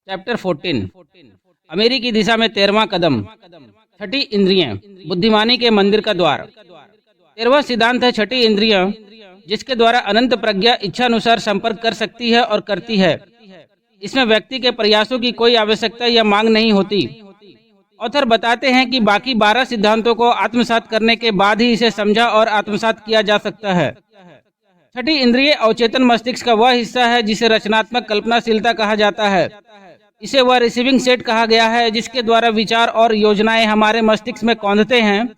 Chapter 14 अमेरिकी दिशा में 13वां कदम। छठी इंद्रियां, बुद्धिमानी के मंदिर का द्वार। 13वां सिद्धांत है छठी इंद्रियां, जिसके द्वारा अनंत प्रज्ञा इच्छानुसार संपर्क कर सकती है और करती है। इसमें व्यक्ति के प्रयासों की कोई आवश्यकता या मांग नहीं होती। ऑथर बताते हैं कि बाकी 12 सिद्धांतों को आत्मसात करने के बाद ही इसे समझा और आत्मसात किया जा सकता है। छठी इंद्रिय अवचेतन मस्तिष्क का वह हिस्सा है जिसे रचनात्मक कल्पनाशीलता कहा जाता है। इसे वह रिसीविंग सेट कहा गया है जिसके द्वारा विचार और योजनाएं हमारे मस्तिष्क में कौंधते हैं।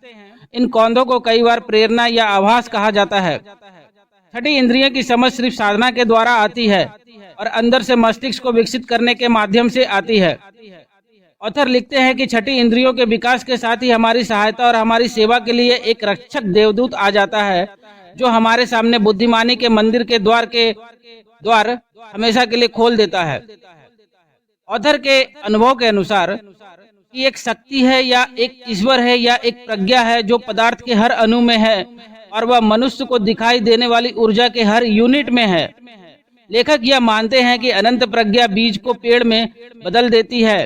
इन कौंधों को कई बार प्रेरणा या आभास कहा जाता है। छठी इंद्रियों की समझ सिर्फ साधना के द्वारा आती है और अंदर से मस्तिष्क को विकसित करने के माध्यम से आती है। ऑथर लिखते हैं कि छठी इंद्रियों के विकास के साथ ही हमारी सहायता और हमारी सेवा के लिए एक रक्षक देवदूत आ जाता है, जो हमारे सामने बुद्धिमानी के मंदिर के द्वार हमेशा के लिए खोल देता है। ऑथर के अनुभव के अनुसार कि एक शक्ति है या एक ईश्वर है या एक प्रज्ञा है जो पदार्थ के हर अणु में है और वह मनुष्य को दिखाई देने वाली ऊर्जा के हर यूनिट में है। लेखक यह मानते हैं कि अनंत प्रज्ञा बीज को पेड़ में बदल देती है।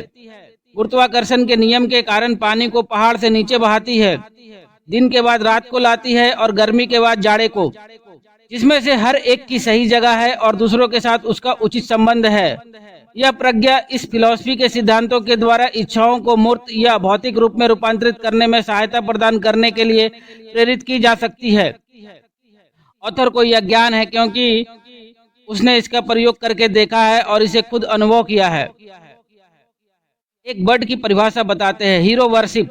गुरुत्वाकर्षण के नियम के कारण पानी को पहाड़ से नीचे बहाती है, दिन के बाद रात को लाती है और गर्मी के बाद जाड़े को, जिसमें से हर एक की सही जगह है और दूसरों के साथ उसका उचित संबंध है। यह प्रज्ञा इस फिलॉसफी के सिद्धांतों के द्वारा इच्छाओं को मूर्त या भौतिक रूप में रूपांतरित करने में सहायता प्रदान करने के लिए प्रेरित की जा सकती है। ऑथर को यह ज्ञान है क्योंकि उसने इसका प्रयोग करके देखा है और इसे खुद अनुभव किया है। एक वर्ड की परिभाषा बताते हैं, hero worship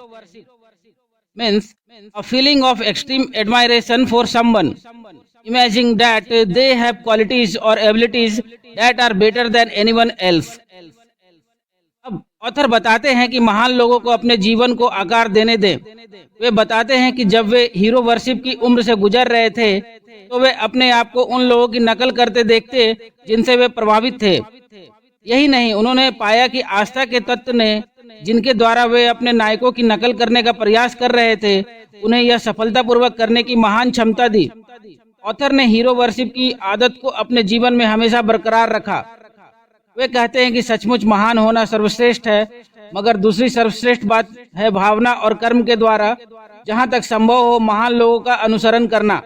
means a feeling of extreme admiration for someone, imagining that they have qualities or abilities that are better than anyone else. अब ऑथर बताते हैं कि महान लोगों को अपने जीवन को आकार देने दें। वे बताते हैं कि जब वे हीरो वर्शिप की उम्र से गुजर रहे थे तो वे अपने आप को उन लोगों की नकल करते देखते जिनसे वे प्रभावित थे। यही नहीं, उन्होंने पाया कि आस्था के तत्व ने जिनके द्वारा वे अपने नायकों की नकल करने का प्रयास कर रहे थे, उन्हें यह सफलतापूर्वक करने की महान क्षमता दी। ऑथर ने हीरो वर्शिप की आदत को अपने जीवन में हमेशा बरकरार रखा। वे कहते हैं कि सचमुच महान होना सर्वश्रेष्ठ है, मगर दूसरी सर्वश्रेष्ठ बात है भावना और कर्म के द्वारा जहां तक संभव हो महान लोगों का अनुसरण करना।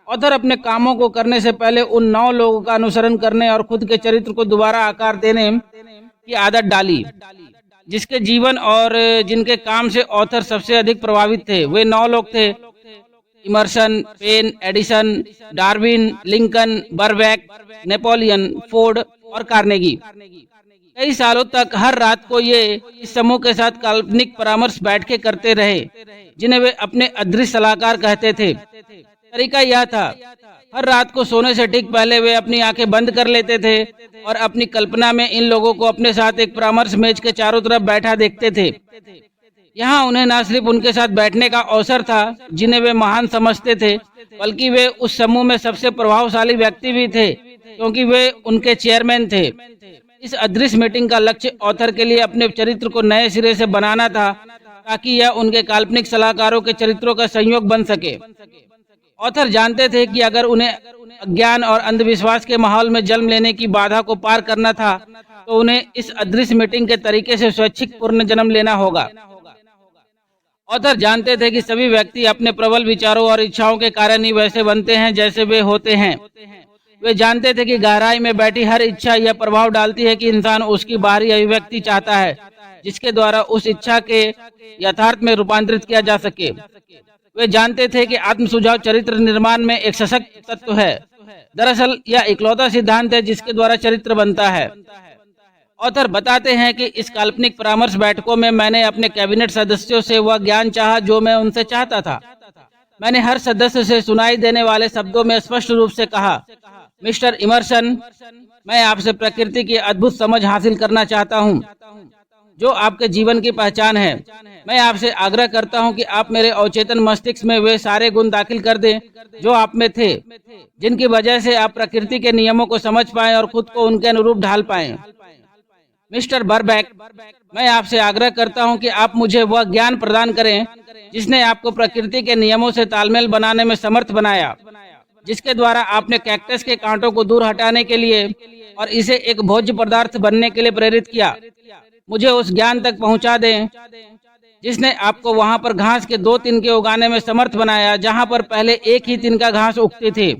ऑथर अपने कामों को करने से पहले उन 9 लोगों का अनुसरण करने और खुद के चरित्र को दोबारा आकार देने की आदत डाली, जिसके जीवन और जिनके काम से ऑथर सबसे अधिक प्रभावित थे। वे 9 लोग थे, Emerson, Paine, Edison, Darwin, Lincoln, Burbank, Napoleon, Ford और कार्नेगी। कई सालों तक हर रात को ये इस समूह के साथ काल्पनिक परामर्श बैठके करते रहे, जिन्हें वे अपने अदृश्य सलाहकार कहते थे। तरीका यह था, हर रात को सोने से ठीक पहले वे अपनी आंखें बंद कर लेते थे और अपनी कल्पना में इन लोगों को अपने साथ एक परामर्श मेज के चारों तरफ बैठा देखते थे। यहाँ उन्हें न सिर्फ उनके साथ बैठने का अवसर था जिन्हें वे महान समझते थे, बल्कि वे उस समूह में सबसे प्रभावशाली व्यक्ति भी थे क्योंकि वे उनके चेयरमैन थे। इस अदृश्य मीटिंग का लक्ष्य ऑथर के लिए अपने चरित्र को नए सिरे से बनाना था ताकि यह उनके काल्पनिक सलाहकारों के चरित्रों का संयोग बन सके। ऑथर जानते थे कि अगर उन्हें अज्ञान और अंधविश्वास के माहौल में जन्म लेने की बाधा को पार करना था तो उन्हें इस अदृश्य मीटिंग के तरीके से स्वैच्छिक पूर्ण जन्म लेना होगा। ऑथर जानते थे कि सभी व्यक्ति अपने प्रबल विचारों और इच्छाओं के कारण ही वैसे बनते हैं जैसे वे होते हैं। वे जानते थे कि गहराई में बैठी हर इच्छा यह प्रभाव डालती है कि इंसान उसकी बाहरी अभिव्यक्ति चाहता है जिसके द्वारा उस इच्छा के यथार्थ में रूपांतरित किया जा सके। वे जानते थे कि आत्म सुझाव चरित्र निर्माण में एक सशक्त तत्व है। दरअसल यह इकलौता सिद्धांत है जिसके द्वारा चरित्र बनता है। ऑथर बताते हैं कि इस काल्पनिक परामर्श बैठकों में मैंने अपने कैबिनेट सदस्यों से वह ज्ञान चाहा जो मैं उनसे चाहता था। मैंने हर सदस्य से सुनाई देने वाले शब्दों में स्पष्ट रूप से कहा, मिस्टर इमर्सन, मैं आपसे प्रकृति की अद्भुत समझ हासिल करना चाहता हूँ जो आपके जीवन की पहचान है। मैं आपसे आग्रह करता हूं कि आप मेरे अवचेतन मस्तिष्क में वे सारे गुण दाखिल कर दें जो आप में थे, जिनकी वजह से आप प्रकृति के नियमों को समझ पाएं और खुद को उनके अनुरूप ढाल पाएं। मिस्टर बर्बैक, मैं आपसे आग्रह करता हूं कि आप मुझे वह ज्ञान प्रदान करें जिसने आपको प्रकृति के नियमों से तालमेल बनाने में समर्थ बनाया, जिसके द्वारा आपने कैक्टस के कांटों को दूर हटाने के लिए और इसे एक भोज्य पदार्थ बनने के लिए प्रेरित किया। मुझे उस ज्ञान तक पहुंचा दें जिसने आपको वहां पर घास के 2 तिनके उगाने में समर्थ बनाया जहां पर पहले एक ही तिनका घास उगती थी।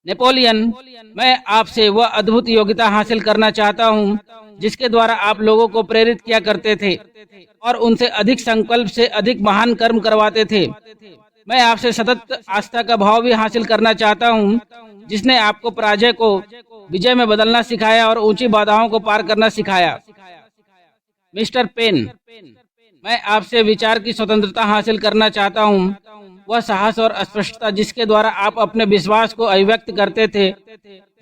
नेपोलियन, मैं आपसे वह अद्भुत योग्यता हासिल करना चाहता हूँ जिसके द्वारा आप लोगों को प्रेरित किया करते थे और उनसे अधिक संकल्प से अधिक महान कर्म करवाते थे। मैं आपसे सतत आस्था का भाव भी हासिल करना चाहता हूँ जिसने आपको पराजय को विजय में बदलना सिखाया और ऊंची बाधाओं को पार करना सिखाया। मिस्टर पेन, मैं आपसे विचार की स्वतंत्रता हासिल करना चाहता हूँ, वह साहस और स्पष्टता जिसके द्वारा आप अपने विश्वास को अभिव्यक्त करते थे,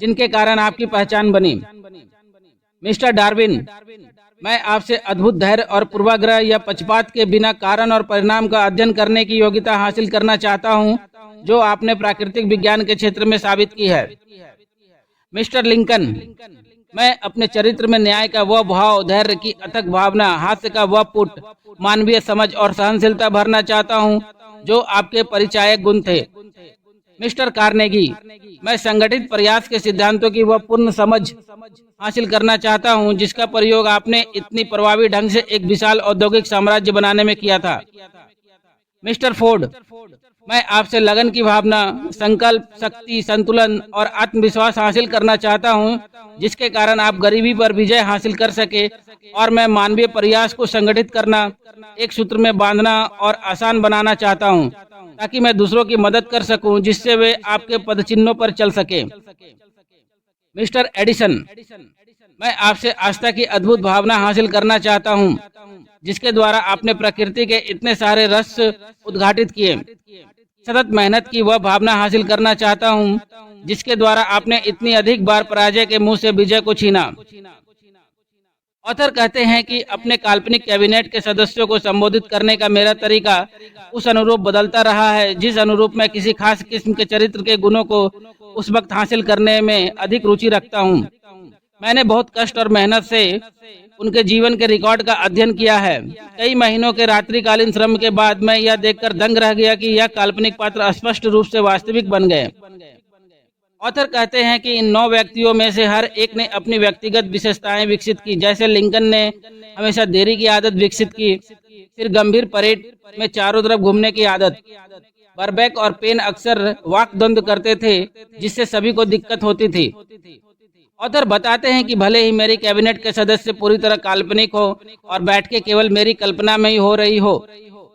जिनके कारण आपकी पहचान बनी। मिस्टर डार्विन, मैं आपसे अद्भुत धैर्य और पूर्वाग्रह या पक्षपात के बिना कारण और परिणाम का अध्ययन करने की योग्यता हासिल करना चाहता हूं, जो आपने प्राकृतिक विज्ञान के क्षेत्र में साबित की है। मिस्टर लिंकन, मैं अपने चरित्र में न्याय का वह भाव, धैर्य की अथक भावना, हास्य का वह पुट, मानवीय समझ और सहनशीलता भरना चाहता हूं, जो आपके परिचायक गुण थे। मिस्टर कार्नेगी, मैं संगठित प्रयास के सिद्धांतों की वह पूर्ण समझ हासिल करना चाहता हूं, जिसका प्रयोग आपने इतनी प्रभावी ढंग से एक विशाल औद्योगिक साम्राज्य बनाने में किया था। मिस्टर फोर्ड, मैं आपसे लगन की भावना, संकल्प, शक्ति, संतुलन और आत्मविश्वास हासिल करना चाहता हूं, जिसके कारण आप गरीबी पर विजय हासिल कर सके और मैं मानवीय प्रयास को संगठित करना, एक सूत्र में बांधना और आसान बनाना चाहता हूं, ताकि मैं दूसरों की मदद कर सकूं जिससे वे आपके पदचिन्हों पर चल सके। मिस्टर एडिसन, मैं आपसे आस्था की अद्भुत भावना हासिल करना चाहता हूं, जिसके द्वारा आपने प्रकृति के इतने सारे रहस्य उद्घाटित किए। सतत मेहनत की वह भावना हासिल करना चाहता हूं, जिसके द्वारा आपने इतनी अधिक बार पराजय के मुंह से विजय को छीना। ऑथर कहते हैं कि अपने काल्पनिक कैबिनेट के सदस्यों को संबोधित करने का मेरा तरीका उस अनुरूप बदलता रहा है जिस अनुरूप मैं किसी खास किस्म के चरित्र के गुणों को उस वक्त हासिल करने में अधिक रुचि रखता हूं। मैंने बहुत कष्ट और मेहनत से उनके जीवन के रिकॉर्ड का अध्ययन किया है। कई महीनों के रात्रिकालीन श्रम के बाद मैं यह देखकर दंग रह गया कि यह काल्पनिक पात्र स्पष्ट रूप से वास्तविक बन गए। ऑथर कहते हैं कि इन 9 व्यक्तियों में से हर एक ने अपनी व्यक्तिगत विशेषताएं विकसित की। जैसे लिंकन ने हमेशा देरी की आदत विकसित की, फिर गंभीर परेड में चारों तरफ घूमने की आदत। बर्बैक और पेन अक्सर वाक द्वंद्व करते थे जिससे सभी को दिक्कत होती थी। ऑथर बताते हैं कि भले ही मेरी कैबिनेट के सदस्य पूरी तरह काल्पनिक हो और बैठकें केवल मेरी कल्पना में ही हो रही हो,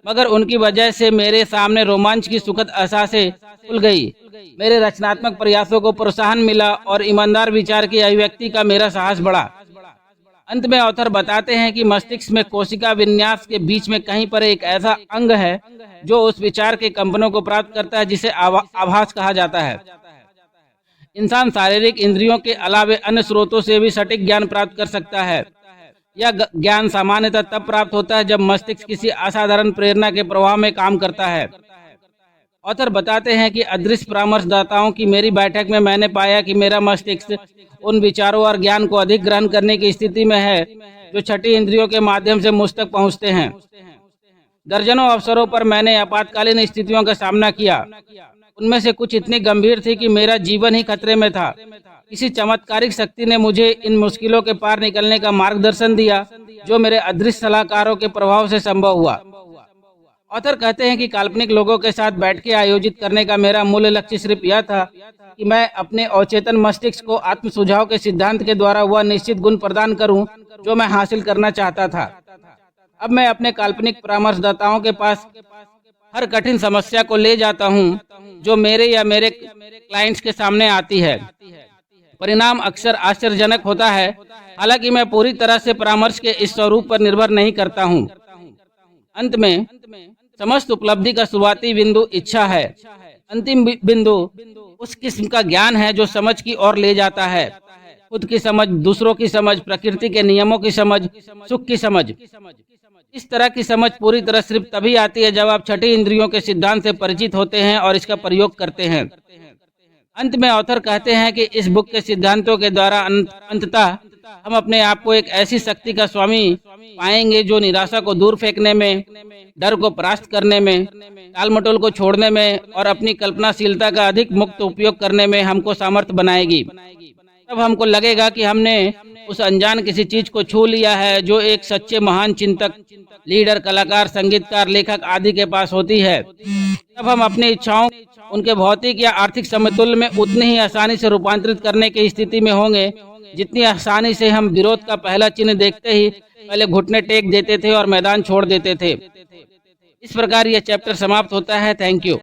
मगर उनकी वजह से मेरे सामने रोमांच की सुखद आशाएं खुल गई। मेरे रचनात्मक प्रयासों को प्रोत्साहन मिला और ईमानदार विचार की अभिव्यक्ति का मेरा साहस बढ़ा। अंत में ऑथर बताते हैं कि मस्तिष्क में कोशिका विन्यास के बीच में कहीं पर एक ऐसा अंग है जो उस विचार के कंपनों को प्राप्त करता है जिसे आभास कहा जाता है। इंसान शारीरिक इंद्रियों के अलावे अन्य स्रोतों से भी सटीक ज्ञान प्राप्त कर सकता है। यह ज्ञान सामान्यतः तब प्राप्त होता है जब मस्तिष्क किसी असाधारण प्रेरणा के प्रभाव में काम करता है। ऑथर बताते हैं कि अदृश्य परामर्शदाताओं की मेरी बैठक में मैंने पाया कि मेरा मस्तिष्क उन विचारों और ज्ञान को अधिक ग्रहण करने की स्थिति में है जो छठी इंद्रियों के माध्यम से मुझ तक पहुँचते हैं। दर्जनों अवसरों पर मैंने आपातकालीन स्थितियों का सामना किया। उनमें से कुछ इतनी गंभीर थी कि मेरा जीवन ही खतरे में था। किसी चमत्कारिक शक्ति ने मुझे इन मुश्किलों के पार निकलने का मार्गदर्शन दिया जो मेरे अदृश्य सलाहकारों के प्रभाव से संभव हुआ। ऑथर कहते हैं कि काल्पनिक लोगों के साथ बैठकें आयोजित करने का मेरा मूल लक्ष्य सिर्फ यह था कि मैं अपने अवचेतन मस्तिष्क को आत्म सुझाव के सिद्धांत के द्वारा वह निश्चित गुण प्रदान करूं जो मैं हासिल करना चाहता था। अब मैं अपने काल्पनिक परामर्शदाताओं के पास हर कठिन समस्या को ले जाता हूं जो मेरे या मेरे क्लाइंट्स के सामने आती है। परिणाम अक्सर आश्चर्यजनक होता है। हालांकि मैं पूरी तरह से परामर्श के इस स्वरूप पर निर्भर नहीं करता हूं। अंत में समस्त उपलब्धि का शुरुआती बिंदु इच्छा है। अंतिम बिंदु उस किस्म का ज्ञान है जो समझ की ओर ले जाता है। खुद की समझ, दूसरों की समझ, प्रकृति के नियमों की समझ, सुख की समझ। इस तरह की समझ पूरी तरह सिर्फ तभी आती है जब आप छठी इंद्रियों के सिद्धांत से परिचित होते हैं और इसका प्रयोग करते हैं। अंत में ऑथर कहते हैं कि इस बुक के सिद्धांतों के द्वारा अंततः हम अपने आप को एक ऐसी शक्ति का स्वामी पाएंगे जो निराशा को दूर फेंकने में, डर को परास्त करने में, टालमटोल को छोड़ने में और अपनी कल्पनाशीलता का अधिक मुक्त उपयोग करने में हमको सामर्थ्य बनाएगी। तब हमको लगेगा कि हमने उस अनजान किसी चीज को छू लिया है जो एक सच्चे महान चिंतक, लीडर, कलाकार, संगीतकार, लेखक आदि के पास होती है। तब हम अपनी इच्छाओं उनके भौतिक या आर्थिक समतुल्य में उतनी ही आसानी से रूपांतरित करने की स्थिति में होंगे जितनी आसानी से हम विरोध का पहला चिन्ह देखते ही पहले घुटने टेक देते थे और मैदान छोड़ देते थे। इस प्रकार यह चैप्टर समाप्त होता है। Thank you.